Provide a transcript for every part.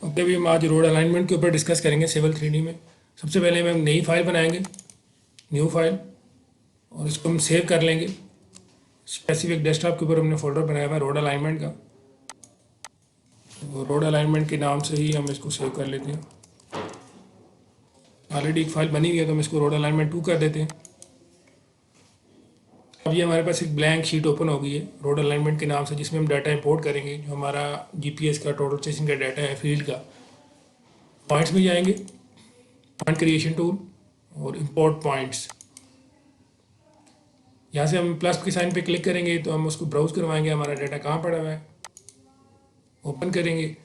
Okay, अभी हम आज रोड अलाइनमेंट के ऊपर डिस्कस करेंगे सिविल 3D में। सबसे पहले हम नई फाइल बनाएंगे, न्यू फाइल, और इसको हम सेव कर लेंगे। स्पेसिफिक डेस्कटॉप के ऊपर हमने फोल्डर बनाया हुआ है रोड अलाइनमेंट का, तो रोड अलाइनमेंट के नाम से ही हम इसको सेव कर लेते हैं। ऑलरेडी एक फाइल बनी हुई है तो हम इसको रोड अलाइनमेंट 2 कर देते हैं। अब ये हमारे पास एक ब्लैंक शीट ओपन हो गई है रोड अलाइनमेंट के नाम से, जिसमें हम डाटा इंपोर्ट करेंगे। जो हमारा जीपीएस का टोटल स्टेशन का डाटा है फील्ड का, पॉइंट्स में जाएंगे, पॉइंट क्रिएशन टूल और इंपोर्ट पॉइंट्स। यहाँ से हम प्लस के साइन पे क्लिक करेंगे तो हम उसको ब्राउज करवाएंगे, हमारा डाटा कहाँ पड़ा हुआ है, ओपन करेंगे।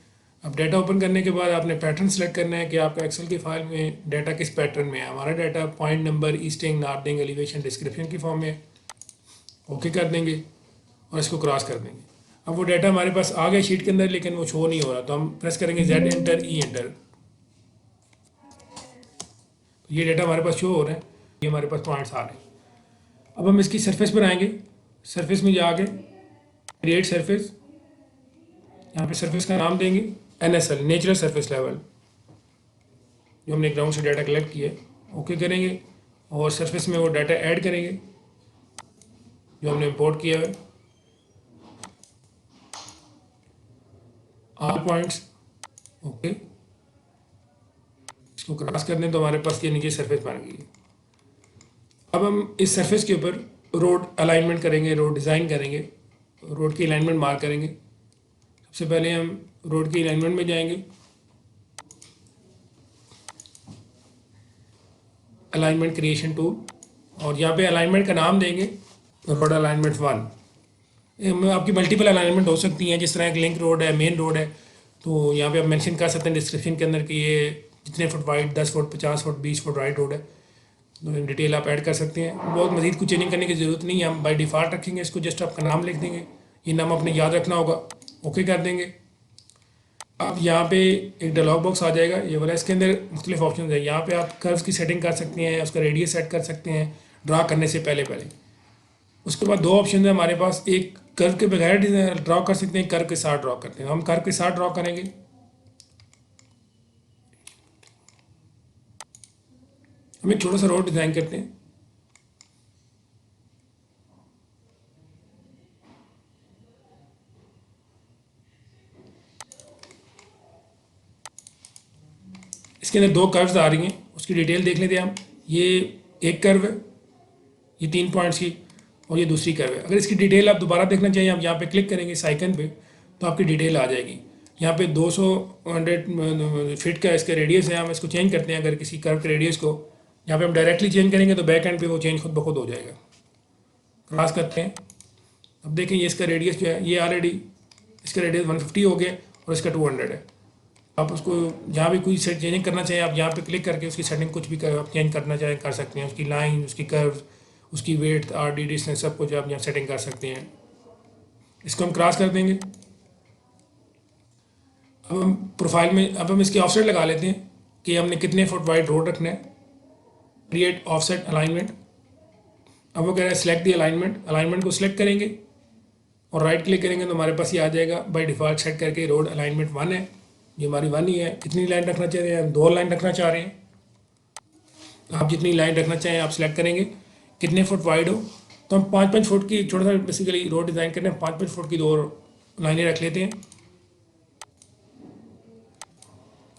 अब डाटा ओपन करने के बाद आपने पैटर्न सेलेक्ट करना है कि आपका एक्सेल की फाइल में डाटा किस पैटर्न में है। हमारा data point number, easting, northing, elevation, description की फॉर्म में है। ओके कर देंगे और इसको क्रॉस कर देंगे। अब वो डाटा हमारे पास आ गया शीट के अंदर, लेकिन वो शो नहीं हो रहा, तो हम प्रेस करेंगे जेड एंटर, ई एंटर। तो ये डाटा हमारे पास शो हो रहा है, ये हमारे पास पॉइंट्स आ रहे हैं। अब हम इसकी सरफेस बनाएंगे। सरफेस में जाके क्रिएट सरफेस, यहाँ पे सरफेस का नाम देंगे NSL, नेचुरल सरफेस लेवल, जो हमने ग्राउंड से डाटा कलेक्ट किया है। ओके करेंगे और सरफेस में वो डाटा ऐड करेंगे जो हमने इंपोर्ट किया है, ऑल पॉइंट्स। ओके, इसको क्रॉस कर दें तो हमारे पास ये नीचे सरफेस बन गई है। अब हम इस सरफेस के ऊपर रोड अलाइनमेंट करेंगे, रोड डिज़ाइन करेंगे, रोड की अलाइनमेंट मार्क करेंगे। सबसे पहले हम रोड की अलाइनमेंट में जाएंगे, अलाइनमेंट क्रिएशन टूल, और यहाँ पे अलाइनमेंट का नाम देंगे रोड अलाइनमेंट 1। आपकी मल्टीपल अलाइनमेंट हो सकती हैं, जिस तरह एक लिंक रोड है, मेन रोड है, तो यहाँ पे आप मेंशन कर सकते हैं डिस्क्रिप्शन के अंदर कि ये जितने foot wide, 10 foot, 50 foot, 20 foot right road है। तो डिटेल आप ऐड कर सकते हैं। बहुत मज़ीद कुछ चेंजिंग करने की ज़रूरत नहीं है, हम बाय डिफ़ॉल्ट रखेंगे इसको। जस्ट आपका नाम लिख देंगे, ये नाम अपने याद रखना होगा। ओके कर देंगे। अब यहाँ पे एक डायलॉग बॉक्स आ जाएगा ये वाला, इसके अंदर मुख्तलिफ ऑप्शन है। यहाँ पे आप कर्व्स की सेटिंग कर सकते हैं, उसका रेडियस सेट कर सकते हैं ड्रा करने से पहले पहले। उसके बाद दो ऑप्शन है हमारे पास, एक कर्व के बगैर ड्रा कर सकते हैं, कर्व के साथ ड्रा करते हैं। हम कर्व के साथ ड्रा करेंगे। हम एक छोटा सा रोड डिज़ाइन करते हैं। इसके अंदर दो कर्व्स आ रही हैं, उसकी डिटेल देख लेते हैं हम। ये एक कर्व है, ये 3 पॉइंट्स की, और ये दूसरी कर्व है। अगर इसकी डिटेल आप दोबारा देखना चाहिए, आप यहाँ पे क्लिक करेंगे इस आइकन पे, तो आपकी डिटेल आ जाएगी। यहाँ पे 200 फीट का इसका रेडियस है। हम इसको चेंज करते हैं, अगर किसी कर्व के रेडियस को यहाँ पे हम डायरेक्टली चेंज करेंगे तो बैक एंड पे वो चेंज खुद ब खुद हो जाएगा। क्रॉस करते हैं। अब देखें ये इसका रेडियस जो है, ये ऑलरेडी इसका रेडियस 150 हो गया और इसका 200 है। आप उसको जहाँ भी कोई सेट चेंजिंग करना चाहें, आप यहाँ पे क्लिक करके उसकी सेटिंग कुछ भी आप चेंज करना चाहें कर सकते हैं। उसकी लाइन, उसकी कर्व, उसकी वेट, RD डिस्टेंस, सब कुछ आप यहाँ सेटिंग कर सकते हैं। इसको हम क्रॉस कर देंगे। अब हम प्रोफाइल में, अब हम इसके ऑफसेट लगा लेते हैं कि हमने कितने फुट वाइड रोड रखना है। Create offset alignment. अब वो कह रहा है सेलेक्ट दी अलाइनमेंट। अलाइनमेंट को सिलेक्ट करेंगे और राइट क्लिक करेंगे तो हमारे पास ये आ जाएगा बाय डिफ़ॉल्ट सेट करके रोड अलाइनमेंट 1 है। ये हमारी 1 ही है। कितनी लाइन रखना चाह रहे हैं? हम 2 लाइन रखना चाह रहे हैं। आप जितनी लाइन रखना चाहें आप सिलेक्ट करेंगे। कितने फुट वाइड हो, तो हम 5-5 फुट की छोटा सा बेसिकली रोड डिज़ाइन करने, 5-5 फुट की 2 लाइनें रख लेते हैं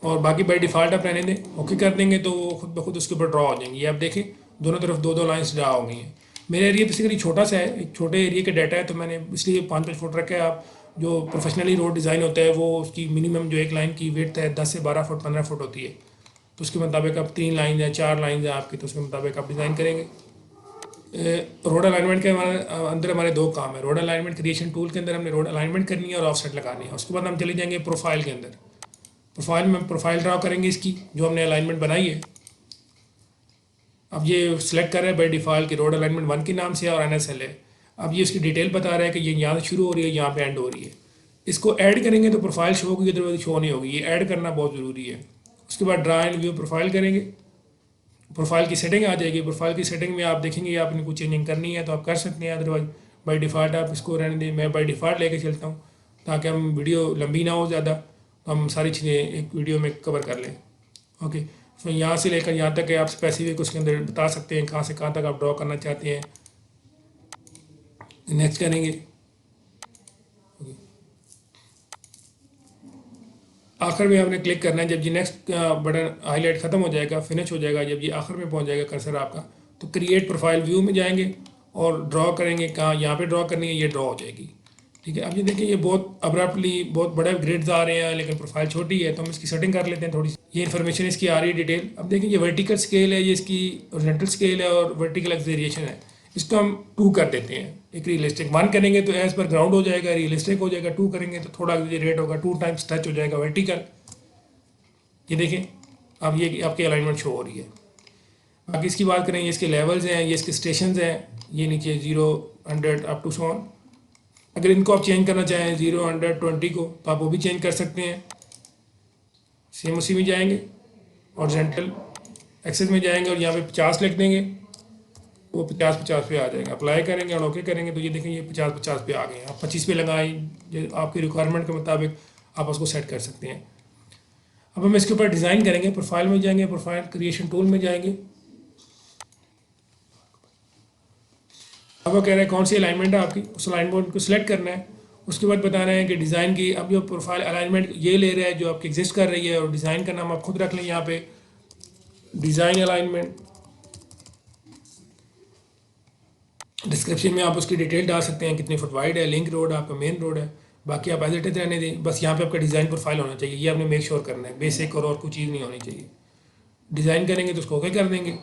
और बाकी बाई डिफ़ॉल्ट आप रहने दें। ओके कर देंगे तो वो खुद ब खुद उसके ऊपर ड्रा हो जाएंगी। ये आप देखें दोनों तरफ 2-2 लाइन्स ड्रा हो गई हैं। मेरा एरिया बेसिकली छोटा सा है, एक छोटे एरिया का डाटा है, तो मैंने इसलिए 5-5 फुट रखा है। आप जो प्रोफेशनली रोड डिज़ाइन होता है वो उसकी मिनिमम जो एक लाइन की वेट है 10 से 12 फुट, 15 फुट होती है। तो उसके मुताबिक आप 3 लाइन या 4 लाइन है आपकी, तो उसके मुताबिक आप डिज़ाइन करेंगे। रोड अलाइनमेंट के अंदर हमारे 2 काम है। रोड अलाइनमेंट क्रिएशन टूल के अंदर हमने रोड अलाइनमेंट करनी है और ऑफसेट लगानी है। उसके बाद हम चले जाएंगे प्रोफाइल के अंदर। प्रोफाइल में प्रोफाइल ड्रा करेंगे इसकी, जो हमने अलाइनमेंट बनाई है। अब ये सिलेक्ट कर रहा है बाई डिफ़ॉल्ट की रोड अलाइनमेंट 1 के नाम से और NSL है। अब ये उसकी डिटेल बता रहा है कि ये यहाँ से शुरू हो रही है, यहाँ पे एंड हो रही है। इसको ऐड करेंगे तो प्रोफाइल शो होगी, अदरवाइज शो नहीं होगी। ये ऐड करना बहुत ज़रूरी है। उसके बाद ड्रा एंड व्यू प्रोफाइल करेंगे, प्रोफाइल की सेटिंग आ जाएगी। प्रोफाइल की सेटिंग में आप देखेंगे आपने कुछ चेंजिंग करनी है तो आप कर सकते हैं, अदरवाइज बाई डिफ़ॉल्ट आप इसको रहने दें। मैं बाई डिफ़ॉल्ट लेके चलता हूँ ताकि हम वीडियो लंबी ना हो ज़्यादा तो हम सारी चीज़ें एक वीडियो में कवर कर लें। ओके, तो यहाँ से लेकर यहाँ तक है, आप स्पेसिफिक उसके अंदर बता सकते हैं कहाँ से कहाँ तक आप ड्रॉ करना चाहते हैं। नेक्स्ट करेंगे। आखिर में आपने क्लिक करना है। जब ये नेक्स्ट बटन हाईलाइट ख़त्म हो जाएगा, फिनिश हो जाएगा, जब ये आखिर में पहुंच जाएगा कर्सर आपका, तो क्रिएट प्रोफाइल व्यू में जाएंगे और ड्रॉ करेंगे। कहाँ यहाँ पे ड्रॉ करनी है, ये ड्रॉ हो जाएगी। ठीक है, अब ये देखिए ये बहुत अब्रप्टली बहुत बड़े ग्रिड्स आ रहे हैं, लेकिन प्रोफाइल छोटी है, तो हम इसकी सेटिंग कर लेते हैं थोड़ी सी। ये इन्फॉर्मेशन इसकी आ रही है डिटेल। अब देखिए ये वर्टिकल स्केल है, ये इसकी ओरिजेंटल स्केल है और वर्टिकल एक्सवेरिएशन है। इसको हम 2 कर देते हैं। एक रियलिस्टिक 1 करेंगे तो एज पर ग्राउंड हो जाएगा, रियलिस्टिक हो जाएगा। 2 करेंगे तो थोड़ा रेट होगा, 2 टाइम्स टच हो जाएगा वर्टिकल। ये देखें अब ये आपकी अलाइनमेंट शो हो रही है। बाकी इसकी बात करें, ये इसके लेवल्स हैं, ये इसके स्टेशंस हैं, ये नीचे 0 100 अप टू 100। अगर इनको आप चेंज करना चाहें 0 100 20 को, तो आप वो भी चेंज कर सकते हैं। सेम उसी में जाएंगे और जेंटल एक्सेस में जाएंगे और यहाँ पे 50 लिख देंगे, वो 50 पे आ जाएगा। अप्लाई करेंगे और ओके करेंगे तो ये देखें ये 50 पे आ गए हैं। आप 25 पे लगाएं, आपकी रिक्वायरमेंट के मुताबिक आप उसको सेट कर सकते हैं। अब हम इसके ऊपर डिज़ाइन करेंगे। प्रोफाइल में जाएंगे, प्रोफाइल क्रिएशन टूल में जाएंगे। अब वो कह रहे हैं कौन सी अलाइनमेंट है आपकी, उस अलाइनमेंट को सिलेक्ट करना है। उसके बाद बताना है कि डिज़ाइन की अब जो प्रोफाइल अलाइनमेंट ये ले रहा है जो आपकी एग्जिस्ट कर रही है, और डिज़ाइन का नाम आप खुद रख लें यहाँ पे, डिज़ाइन अलाइनमेंट। डिस्क्रिप्शन में आप उसकी डिटेल डाल सकते हैं, कितने फुट वाइड है, लिंक रोड आपका मेन रोड है। बाकी आप एज इट इज रहने दें, बस यहाँ पे आपका डिज़ाइन प्रोफाइल होना चाहिए, ये आपने मेक श्योर करना है। बेसिक और कोई चीज़ नहीं होनी चाहिए। डिज़ाइन करेंगे तो उसको ओके कर देंगे।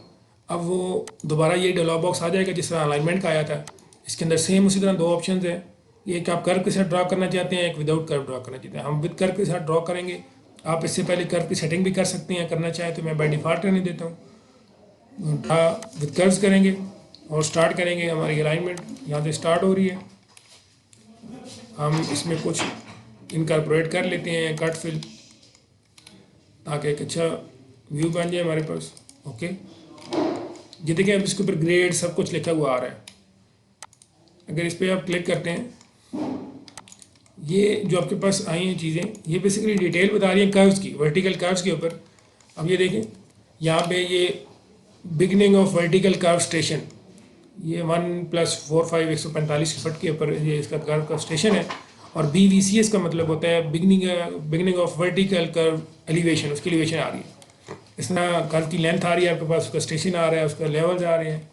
अब वो दोबारा ये डायलॉग बॉक्स आ जाएगा जिस तरह अलाइनमेंट का आया था। इसके अंदर सेम उसी तरह 2 ऑप्शन हैं, एक आप कर्व के साथ ड्रॉ करना चाहते हैं, एक विदाउट कर्व ड्रॉ करना चाहते हैं। हम विद कर्व के साथ ड्रॉ करेंगे। आप इससे पहले कर्व की सेटिंग भी कर सकते हैं, करना चाहें तो मैं बाय डिफ़ॉल्ट रहने देता हूँ। ड्रा विद कर्व्स करेंगे और स्टार्ट करेंगे। हमारी अलाइनमेंट यहाँ से स्टार्ट हो रही है। हम इसमें कुछ इनकॉर्पोरेट कर लेते हैं, कट फिल, ताकि एक अच्छा व्यू बन जाए हमारे पास। ओके, ये देखिए अब इसके ऊपर ग्रेड सब कुछ लिखा हुआ आ रहा है। अगर इस पर आप क्लिक करते हैं, ये जो आपके पास आई हैं चीज़ें, ये बेसिकली डिटेल बता रही है कर्व्स की, वर्टिकल कर्व्स के ऊपर। अब ये देखें यहाँ पे ये beginning of vertical curve station, ये 1+4 5 145 फुट के ऊपर ये इसका कर्व का स्टेशन है। और BVCS का मतलब होता है beginning of vertical curve elevation, उसकी एलिवेशन आ रही है। इस तरह कर्व की लेंथ आ रही है आपके पास, उसका स्टेशन आ रहा है, उसका लेवल्स आ रहे हैं।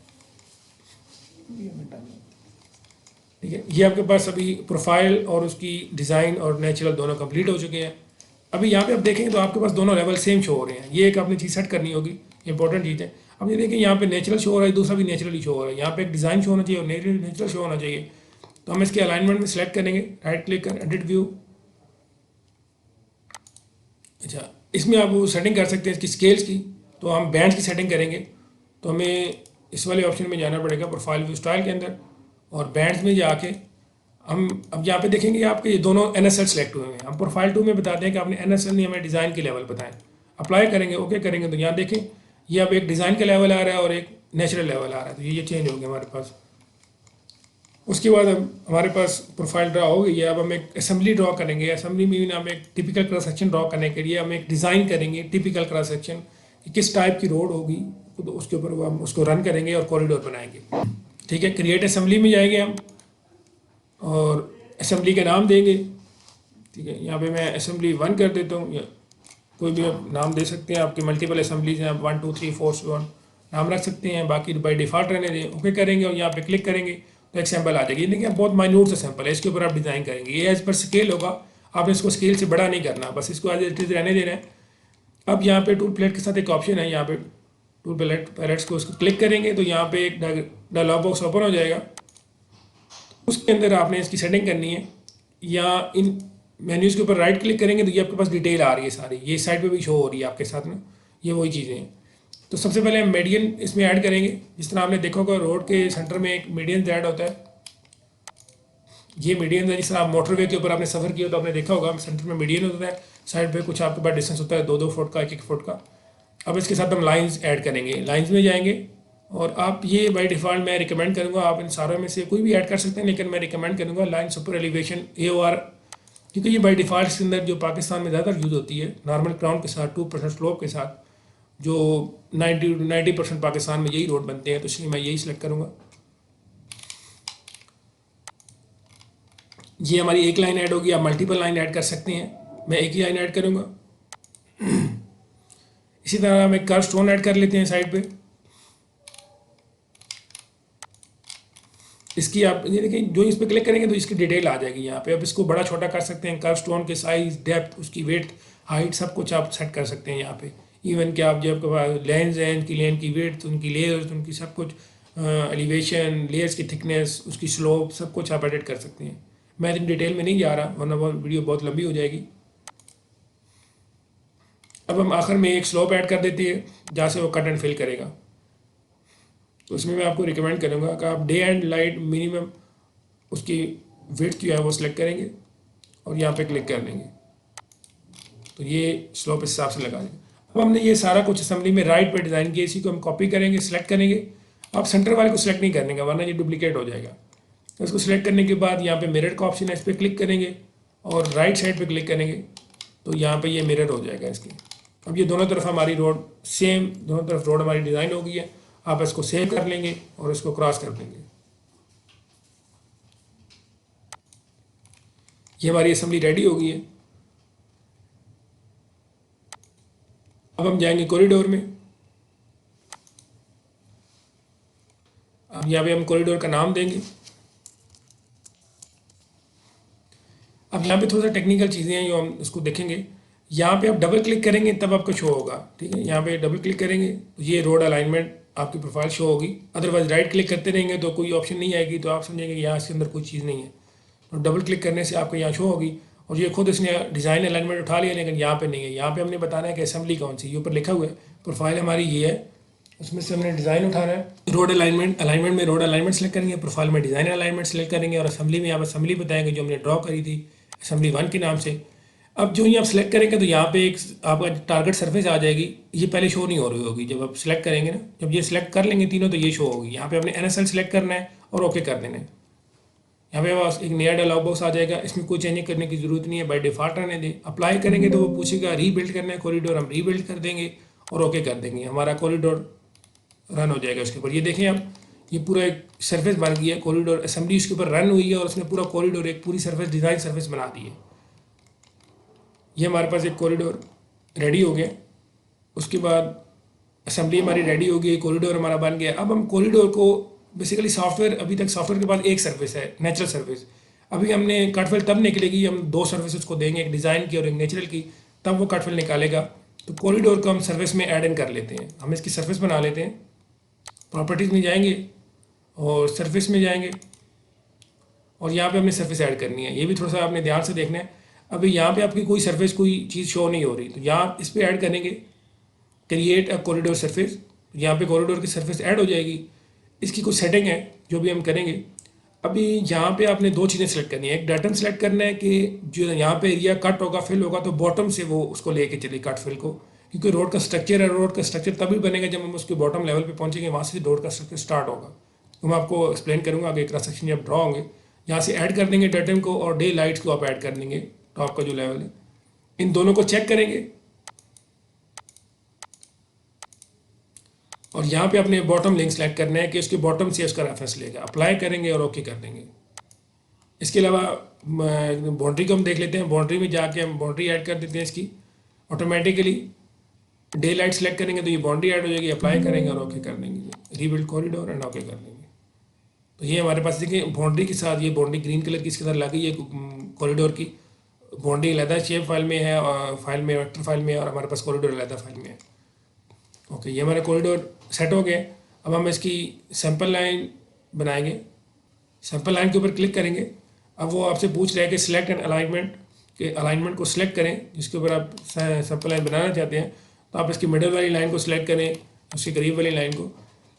ठीक है, ये आपके पास अभी प्रोफाइल और उसकी डिज़ाइन और नेचुरल दोनों कंप्लीट हो चुके हैं। अभी यहाँ पे आप देखेंगे तो आपके पास दोनों लेवल सेम शो हो रहे हैं। ये एक आपने चीज़ सेट करनी होगी, इंपॉर्टेंट चीज़ है। अब ये देखें यहाँ पे नेचुरल शो हो रहा है, दूसरा भी नेचुरली शो हो रहा है। यहाँ पे एक डिज़ाइन शो होना चाहिए और नेचुरल शो होना चाहिए। तो हम इसके अलाइनमेंट में सेलेक्ट करेंगे, राइट क्लिक कर एडिट व्यू। अच्छा, इसमें आप वो सेटिंग कर सकते हैं इसकी स्केल्स की। तो हम बैंड्स की सेटिंग करेंगे, तो हमें इस वाले ऑप्शन में जाना पड़ेगा प्रोफाइल व्यू स्टाइल के अंदर, और बैंड्स में जाके हम अब यहाँ पे देखेंगे आपके ये दोनों NSL सेलेक्ट हुए हैं। हम प्रोफाइल 2 में बताते हैं कि आपने NSL नहीं, हमें डिज़ाइन के लेवल बताएं। अप्लाई करेंगे, ओके करेंगे, तो यहाँ देखें ये अब एक डिज़ाइन का लेवल आ रहा है और एक नेचुरल लेवल आ रहा है। तो ये चेंज हो गया हमारे पास। उसके बाद अब हमारे पास प्रोफाइल ड्रा हो गई है। अब हम एक असेंबली ड्रॉ करेंगे। असेंबली में हम एक टिपिकल क्रॉस सेक्शन ड्रॉ करने के लिए हम एक डिज़ाइन करेंगे टिपिकल क्रॉस सेक्शन, किस टाइप की रोड होगी, तो उसके ऊपर हम उसको रन करेंगे और कॉरिडोर बनाएंगे। ठीक है, क्रिएट असेंबली में जाएंगे हम और असेंबली का नाम देंगे। ठीक है, यहाँ पे मैं असेंबली 1 कर देता हूँ, या कोई भी आप नाम दे सकते हैं। आपके मल्टीपल असेंबलीज हैं, आप 1 2 3 4 1 नाम रख सकते हैं। बाकी बाय डिफ़ॉल्ट रहने दें, ओके करेंगे और यहाँ पे क्लिक करेंगे तो एक सैंपल आ जाएगी। देखिए बहुत माइन्यूट सा सैंपल है, इसके ऊपर आप डिज़ाइन करेंगे। ये एज पर स्केल होगा, आपने इसको स्केल से बड़ा नहीं करना, बस इसको एज इट इज़ रहने देना है। अब यहाँ पे टूल प्लेट के साथ एक ऑप्शन है, यहाँ पे टूल पैलेट्स को उसको क्लिक करेंगे तो यहाँ पे एक डायलॉग बॉक्स ओपन हो जाएगा। उसके अंदर आपने इसकी सेटिंग करनी है, या इन मेन्यूज़ के ऊपर राइट क्लिक करेंगे तो ये आपके पास डिटेल आ रही है सारी, ये साइड पे भी शो हो रही है आपके साथ में, ये वही चीज़ें हैं। तो सबसे पहले हम मीडियन इसमें ऐड करेंगे। जिस तरह आपने देखा होगा रोड के सेंटर में एक मीडियन ऐड होता है, ये मीडियन है। जिस तरह आप मोटरवे के ऊपर आपने सफ़र किया तो आपने देखा होगा सेंटर में मीडियन होता है, साइड पे कुछ आपके पास डिस्टेंस होता है 2 2 फुट का, 1 1 फुट का। अब इसके साथ हम लाइंस ऐड करेंगे, लाइंस में जाएंगे और आप ये बाय डिफ़ॉल्ट मैं रिकमेंड करूँगा, आप इन सारों में से कोई भी ऐड कर सकते हैं, लेकिन मैं रिकमेंड करूँगा लाइन सुपर एलिवेशन AOR क्योंकि ये बाई डिफ़ॉल्ट इसके अंदर जो पाकिस्तान में ज़्यादा यूज़ होती है नॉर्मल क्राउन के साथ 2% स्लोप के साथ, जो 90% पाकिस्तान में यही रोड बनते हैं, तो इसलिए मैं यही सिलेक्ट करूँगा। ये हमारी एक लाइन ऐड होगी, आप मल्टीपल लाइन ऐड कर सकते हैं, मैं एक ही लाइन ऐड करूँगा। इसी तरह हम एक कर्व स्टोन ऐड कर लेते हैं साइड पे। इसकी आप ये देखिए, जो इस पर क्लिक करेंगे तो इसकी डिटेल आ जाएगी यहाँ पे। अब इसको बड़ा छोटा कर सकते हैं, कर्व स्टोन के साइज, डेप्थ, उसकी वेट, हाइट, सब कुछ आप सेट कर सकते हैं यहाँ पे। इवन कि आप जब लेंस हैं, उनकी लेन की वेट, उनकी लेयर्स, उनकी सब कुछ, एलिवेशन, लेयर्स की थिकनेस, उसकी स्लोप, सब कुछ आप एडिट कर सकते हैं। मैं इन डिटेल में नहीं जा रहा वरना वो वीडियो बहुत लंबी हो जाएगी। अब हम आखिर में एक स्लोप ऐड कर देते हैं जहाँ से वो कट एंड फिल करेगा। तो उसमें मैं आपको रिकमेंड करूँगा कि आप डे एंड लाइट मिनिमम उसकी विड्थ जो है वो सिलेक्ट करेंगे और यहाँ पे क्लिक कर देंगे, तो ये स्लोप इस हिसाब से लगा देंगे। अब हमने ये सारा कुछ असेंबली में राइट पे डिज़ाइन किया, इसी को हम कॉपी करेंगे, सिलेक्ट करेंगे। आप सेंटर वाले को सिलेक्ट नहीं करने का वरना ये डुप्लीकेट हो जाएगा। तो इसको सिलेक्ट करने के बाद यहाँ पे मिरर का ऑप्शन है, इस पर क्लिक करेंगे और राइट साइड पे क्लिक करेंगे, तो यहाँ पे ये मिरर हो जाएगा इसकी। अब ये दोनों तरफ हमारी रोड सेम, दोनों तरफ रोड हमारी डिज़ाइन हो गई है। आप इसको सेव कर लेंगे और इसको क्रॉस कर देंगे। ये हमारी असेंबली रेडी हो गई है। अब हम जाएंगे कॉरिडोर में। अब यहाँ पे हम कॉरिडोर का नाम देंगे। अब यहाँ पे थोड़ा सा टेक्निकल चीज़ें हैं जो हम उसको देखेंगे। यहाँ पे आप डबल क्लिक करेंगे तब आपको शो होगा, ठीक है। यहाँ पे डबल क्लिक करेंगे तो ये रोड अलाइनमेंट आपकी प्रोफाइल शो होगी। अदरवाइज राइट क्लिक करते रहेंगे तो कोई ऑप्शन नहीं आएगी, तो आप समझेंगे यहाँ इसके अंदर कोई चीज़ नहीं है। तो डबल क्लिक करने से आपको यहाँ शो होगी। और ये खुद इसने डिज़ाइन अलाइनमेंट उठा लिया, लेकिन यहाँ पे नहीं है। यहाँ पे हमने बताना है कि असेंबली कौन सी, ये ऊपर लिखा हुआ है। प्रोफाइल हमारी ये है, उसमें से हमने डिज़ाइन उठाना है। रोड अलाइनमेंट, अलाइनमेंट में रोड अलाइनमेंट सेलेक्ट करेंगे, प्रोफाइल में डिज़ाइन अलाइनमेंट सेलेक्ट करेंगे और असेंबली में आप असेंबली बताएंगे जो हमने ड्रॉ करी थी असेंबली 1 के नाम से। अब जो ये आप सेलेक्ट करेंगे तो यहाँ पे एक आपका टारगेट सरफेस आ जाएगी। ये पहले शो नहीं हो रही होगी, जब आप सिलेक्ट करेंगे ना, जब ये सिलेक्ट कर लेंगे तीनों तो ये शो होगी। यहाँ पे आपने NSL सेलेक्ट करना है और ओके कर देना है। यहाँ पे बस एक नया डायलॉग बॉक्स आ जाएगा, इसमें कोई चेंजिंग करने की ज़रूरत नहीं है, बाय डिफ़ॉल्ट रहने दें। अप्लाई करेंगे तो वो पूछेगा रीबिल्ड करना है कॉरिडोर, हम रीबिल्ड कर देंगे और ओके कर देंगे, हमारा कॉरिडोर रन हो जाएगा उसके ऊपर। ये देखें आप, ये पूरा एक सरफेस बन गया है, कॉरिडोर असेंबली उसके ऊपर रन हुई है और उसने पूरा कॉरिडोर एक पूरी सरफेस डिज़ाइन सरफेस बना दी है। ये हमारे पास एक कॉरिडोर रेडी हो गया। उसके बाद असेंबली हमारी रेडी हो गई, कॉरिडोर हमारा बन गया। अब हम कॉरिडोर को बेसिकली सॉफ्टवेयर, अभी तक सॉफ्टवेयर के पास एक सर्विस है, नेचुरल सर्विस। अभी हमने कटफिल तब निकलेगी, हम दो सर्विस को देंगे, एक डिज़ाइन की और एक नेचुरल की, तब वो कटफिल निकालेगा। तो कॉरिडोर को हम सर्विस में ऐड इन कर लेते हैं, हम इसकी सर्विस बना लेते हैं। प्रॉपर्टीज़ में जाएंगे और सर्विस में जाएंगे और यहाँ पे हमने सर्विस ऐड करनी है। ये भी थोड़ा सा आपने ध्यान से देखना है। अभी यहाँ पे आपकी कोई सर्विस, कोई चीज़ शो नहीं हो रही, तो यहाँ इस पर ऐड करेंगे क्रिएट अ कॉरिडोर सर्फेस। यहाँ पे कॉरिडोर की सर्फेस ऐड हो जाएगी। इसकी कुछ सेटिंग है जो भी हम करेंगे। अभी यहाँ पे आपने दो चीज़ें सेलेक्ट करनी है, एक डाटम सेलेक्ट करना है कि जो यहाँ पे एरिया कट होगा, फिल होगा, तो बॉटम से वो उसको लेके चले कट फिल को, क्योंकि रोड का स्ट्रक्चर है। रोड का स्ट्रक्चर तभी बनेगा जब हम उसके बॉटम लेवल पे पहुँचेंगे, वहाँ से रोड का स्ट्रक्चर स्टार्ट होगा। तो मैं आपको एक्सप्लेन करूँगा आगे, क्रॉस सेक्शन जब ड्रॉ होंगे। यहाँ से ऐड कर देंगे डाटम को और डे लाइट्स को आप ऐड कर देंगे, टॉप का जो लेवल है। इन दोनों को चेक करेंगे और यहाँ पे अपने बॉटम लिंक सेलेक्ट करना है कि उसके बॉटम से उसका रेफरेंस लेगा। अप्लाई करेंगे और ओके कर देंगे। इसके अलावा बाउंड्री को हम देख लेते हैं। बाउंड्री में जाके हम बाउंड्री ऐड कर देते हैं इसकी ऑटोमेटिकली। डे लाइट सेलेक्ट करेंगे तो ये बाउंड्री ऐड हो जाएगी, अप्लाई करेंगे और ओके कर देंगे, रीबिल्ड कॉरिडोर एंड ओके कर देंगे। तो ये हमारे पास देखिए बाउंड्री के साथ ये बाउंड्री ग्रीन कलर की इसके साथ लगी है कॉरिडोर की। बाउंड्री अलहदा शेप फाइल में है और फाइल में वेक्टर फाइल में है, और हमारे पास कॉरिडोर अलहदा फाइल में है। ओके, ये हमारा कॉरिडोर सेट हो गया। अब हम इसकी सैंपल लाइन बनाएंगे। सैंपल लाइन के ऊपर क्लिक करेंगे। अब वो आपसे पूछ रहा है कि सिलेक्ट एंड अलाइनमेंट, के अलाइनमेंट को सिलेक्ट करें जिसके ऊपर आप सैंपल लाइन बनाना चाहते हैं। तो आप इसकी मिडल वाली लाइन को सिलेक्ट करें, उसके करीब वाली लाइन को,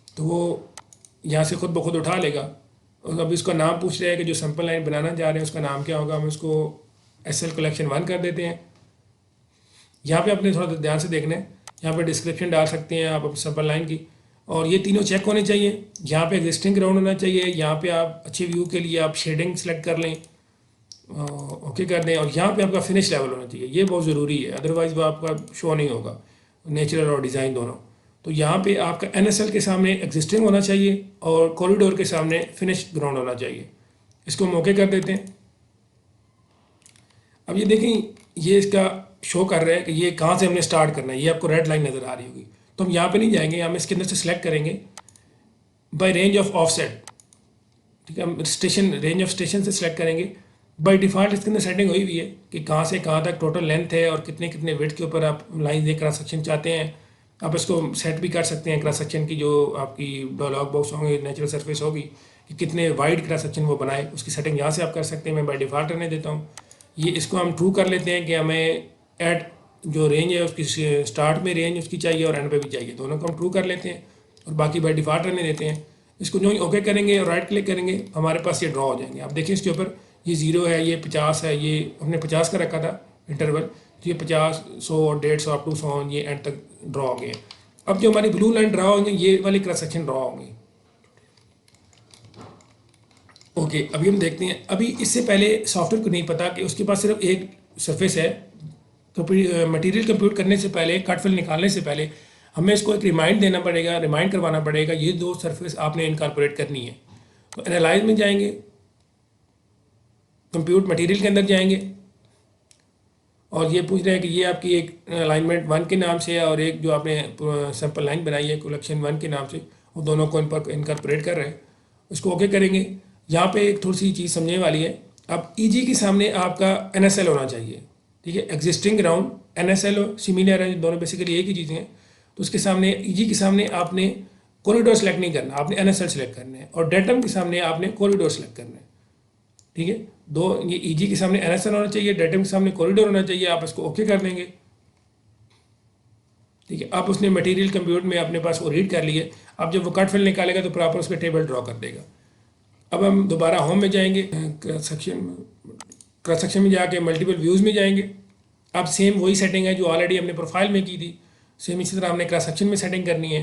तो वो यहाँ से खुद ब खुद उठा लेगा। और अब इसका नाम पूछ रहा है कि जो सैंपल लाइन बनाना चाह रहे हैं उसका नाम क्या होगा। हम इसको SL कलेक्शन 1 कर देते हैं। यहाँ पे अपने थोड़ा ध्यान से देखना है, यहाँ पे डिस्क्रिप्शन डाल सकते हैं आप सैंपल लाइन की। और ये तीनों चेक होने चाहिए। यहाँ पे एग्जिस्टिंग ग्राउंड होना चाहिए। यहाँ पे आप अच्छे व्यू के लिए आप शेडिंग सेलेक्ट कर लें, ओके कर दें और यहाँ पे आपका फिनिश लेवल होना चाहिए, ये बहुत ज़रूरी है, अदरवाइज़ वो आपका शो नहीं होगा, नेचुरल और डिज़ाइन दोनों। तो यहाँ पे आपका एनएसएल के सामने एग्जिस्टिंग होना चाहिए और कॉरिडोर के सामने फिनिश ग्राउंड होना चाहिए। इसको हम ओके कर देते हैं। अब ये देखें, ये इसका शो कर रहा है कि ये कहाँ से हमने स्टार्ट करना है, ये आपको रेड लाइन नज़र आ रही होगी। तो हम यहाँ पे नहीं जाएंगे, हम इसके अंदर से सिलेक्ट करेंगे बाय रेंज ऑफ ऑफसेट, ठीक है। हम स्टेशन, रेंज ऑफ स्टेशन से सिलेक्ट करेंगे। बाय डिफ़ॉल्ट इसके अंदर सेटिंग हुई हुई है कि कहाँ से कहाँ तक टोटल लेंथ है और कितने कितने विड्थ के ऊपर आप लाइन दे क्रॉस सेक्शन चाहते हैं। आप इसको सेट भी कर सकते हैं, क्रॉस सेक्शन की जो आपकी डायलॉग बॉक्स होंगे, नेचुरल सरफेस होगी, कि कितने वाइड क्रॉस सेक्शन वो बनाए, उसकी सेटिंग यहाँ से आप कर सकते हैं। मैं बाय डिफ़ॉल्ट रहने देता हूँ। ये इसको हम ट्रू कर लेते हैं कि हमें एट जो रेंज है उसकी स्टार्ट में रेंज उसकी चाहिए और एंड पे भी चाहिए, दोनों को हम ट्रू कर लेते हैं और बाकी बाय डिफ़ॉल्ट रहने देते हैं। इसको जो ही ओके करेंगे और राइट क्लिक करेंगे, हमारे पास ये ड्रॉ हो जाएंगे। आप देखिए इसके ऊपर ये 0 है, ये 50 है, ये हमने 50 का रखा था इंटरवल, तो ये 50, 100 और 150 अप टू 100 ये एंड तक ड्रॉ हो गए। अब जो हमारी ब्लू लाइन ड्रॉ होंगे, ये वाली क्रॉस सेक्शन ड्रॉ होंगी। ओके, अभी हम देखते हैं। अभी इससे पहले सॉफ्टवेयर को नहीं पता कि उसके पास सिर्फ एक सरफेस है, तो मटेरियल कंप्यूट करने से पहले, कट फिल निकालने से पहले हमें इसको एक रिमाइंड देना पड़ेगा, रिमाइंड करवाना पड़ेगा, ये दो सरफेस आपने इनकॉर्पोरेट करनी है। तो एनालाइज में जाएंगे, कंप्यूट मटेरियल के अंदर जाएंगे और ये पूछ रहे हैं कि ये आपकी एक अलाइनमेंट 1 के नाम से है और एक जो आपने सैम्पल लाइन बनाई है कलेक्शन 1 के नाम से, वो दोनों को इन पर इनकॉर्पोरेट कर रहे हैं। उसको ओके करेंगे। यहाँ पे एक थोड़ी सी चीज़ समझने वाली है। अब ईजी के सामने आपका एनएसएल होना चाहिए, ठीक है। एग्जिस्टिंग ग्राउंड, एनएसएल सिमिलर है, दोनों बेसिकली एक ही चीज़ें हैं। तो उसके सामने, ईजी के सामने आपने कॉरिडोर सेलेक्ट नहीं करना, आपने एनएसएल सेलेक्ट करना है, और डेटम के सामने आपने कॉरिडोर सेलेक्ट करना है, ठीक है। दो, ये ईजी के सामने एनएसएल होना चाहिए, डेटम के सामने कॉरिडोर होना चाहिए। आप इसको ओके कर देंगे, ठीक है। अब उसने मटेरियल कंप्यूट में अपने पास वो रीड कर लिए। अब जब वो कट फिल निकालेगा तो प्रॉपर उसका टेबल ड्रॉ कर देगा। अब हम दोबारा होम में जाएंगे, क्रॉस सेक्शन में जाके मल्टीपल व्यूज़ में जाएंगे। अब सेम वही सेटिंग है जो ऑलरेडी हमने प्रोफाइल में की थी, सेम इसी तरह हमने क्रॉस सेक्शन में सेटिंग करनी है।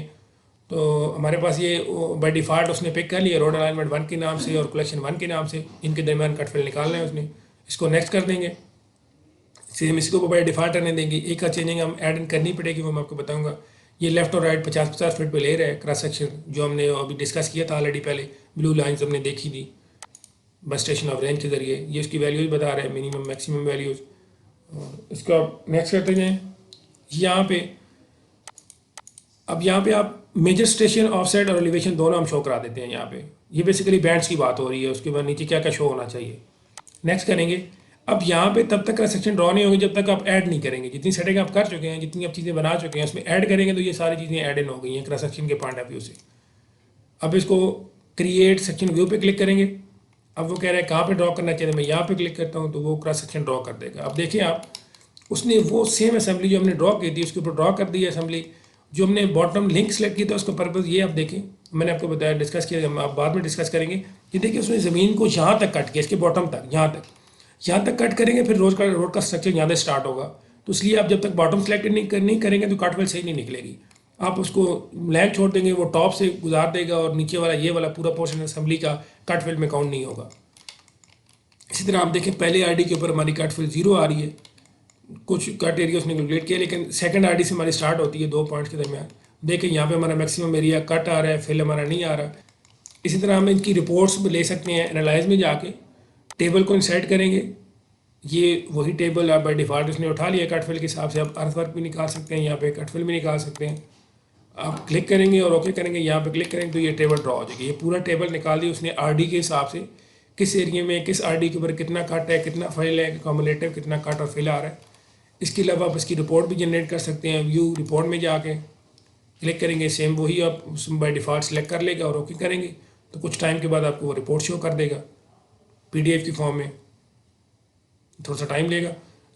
तो हमारे पास ये बाय डिफ़ॉल्ट उसने पिक कर लिया, रोड अलाइनमेंट 1 के नाम से और कलेक्शन 1 के नाम से, इनके दरमियान कट फिल निकालना है उसने। इसको नेक्स्ट कर देंगे, सेम इसको बाय डिफ़ॉल्ट रहने देंगे। एक का चेंजिंग हम ऐड करनी पड़ेगी, वो मैं आपको बताऊंगा। ये लेफ्ट और राइट 50-50 फीट पे ले रहा है क्रॉस सेक्शन, जो हमने अभी डिस्कस किया था ऑलरेडी पहले, ब्लू लाइन्स हमने देखी थी बस स्टेशन ऑफ रेंज के ज़रिए। ये उसकी वैल्यूज़ बता रहे हैं, मिनिमम मैक्सिमम वैल्यूज़। इसको आप नेक्स्ट करते जाएँ। यहाँ पे अब यहाँ पे आप मेजर स्टेशन, ऑफसेट और एलिवेशन दोनों हम शो करा देते हैं यहाँ पे। ये बेसिकली बैंड्स की बात हो रही है, उसके बाद नीचे क्या क्या शो होना चाहिए, नेक्स्ट करेंगे। अब यहाँ पे तब तक का सेक्शन ड्रॉ नहीं होगी जब तक आप ऐड नहीं करेंगे। जितनी सेटिंग आप कर चुके हैं, जितनी आप चीज़ें बना चुके हैं, उसमें ऐड करेंगे तो ये सारी चीज़ें ऐड इन हो गई हैं क्रॉस सेक्शन के पॉइंट ऑफ व्यू से। अब इसको क्रिएट सेक्शन व्यू पे क्लिक करेंगे। अब वो कह रहा है कहाँ पे ड्रॉ करना चाहिए, मैं यहाँ पे क्लिक करता हूँ तो वो क्रॉस सेक्शन ड्रॉ कर देगा। अब देखिए आप, उसने वो सेम असेंबली जो हमने ड्रॉ की थी उसके ऊपर ड्रॉ कर दी है असेंबली। जो हमने बॉटम लिंक सेलेक्ट किया था उसका पर्पज़ ये आप देखें, मैंने आपको बताया, डिस्कस किया, हम आप बाद में डिस्कस करेंगे। ये देखिए उसने ज़मीन को यहाँ तक कट किया, इसके बॉटम तक, यहाँ तक कट करेंगे, फिर रोड का स्ट्रक्चर यहाँ से स्टार्ट होगा। तो इसलिए आप जब तक बॉटम सेलेक्ट नहीं करेंगे तो कट फिल सही नहीं निकलेगी। आप उसको लेंथ छोड़ देंगे, वो टॉप से गुजार देगा और नीचे वाला ये वाला पूरा पोर्शन असेंबली का कट फिल में काउंट नहीं होगा। इसी तरह आप देखें, पहले आरडी के ऊपर हमारी कट फिल 0 आ रही है, कुछ कट एरिया उसने कैलकुलेट किया, लेकिन सेकंड आरडी से हमारी स्टार्ट होती है 2 पॉइंट्स के दरमियान। देखें यहाँ पे हमारा मैक्सिमम एरिया कट आ रहा है, फिल हमारा नहीं आ रहा। इसी तरह हम इनकी रिपोर्ट्स ले सकते हैं, एनालाइज में जाके टेबल को इंसर्ट करेंगे। ये वही टेबल आप बाय डिफ़ॉल्ट उसने उठा लिया कट फिल के हिसाब से। आप अर्थ वर्क भी निकाल सकते हैं, यहाँ पे कट फिल भी निकाल सकते हैं। आप क्लिक करेंगे और ओके करेंगे, यहाँ पे क्लिक करेंगे तो ये टेबल ड्रॉ हो जाएगी। ये पूरा टेबल निकाल दिया उसने आरडी के हिसाब से, किस एरिया में किस आरडी के ऊपर कितना कट है, कितना फिल है, कॉमुलेटिव कितना कट और फिल आ रहा है। इसके अलावा आप इसकी रिपोर्ट भी जनरेट कर सकते हैं। व्यू रिपोर्ट में जाके क्लिक करेंगे, सेम वही आप बाय डिफ़ॉल्ट सेलेक्ट कर लेगा और ओके करेंगे तो कुछ टाइम के बाद आपको वो रिपोर्ट शो कर देगा पीडीएफ की फॉर्म में। थोड़ा सा टाइम लेगा।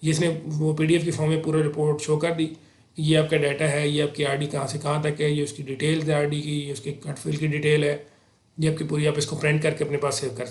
ये इसने वो पीडीएफ की फॉर्म में पूरा रिपोर्ट शो कर दी। ये आपका डाटा है, ये आपकी आरडी कहाँ से कहाँ तक है, ये उसकी डिटेल्स है आरडी की, ये उसके कट फिल की डिटेल है, ये आपकी पूरी, आप इसको प्रिंट करके अपने पास सेव कर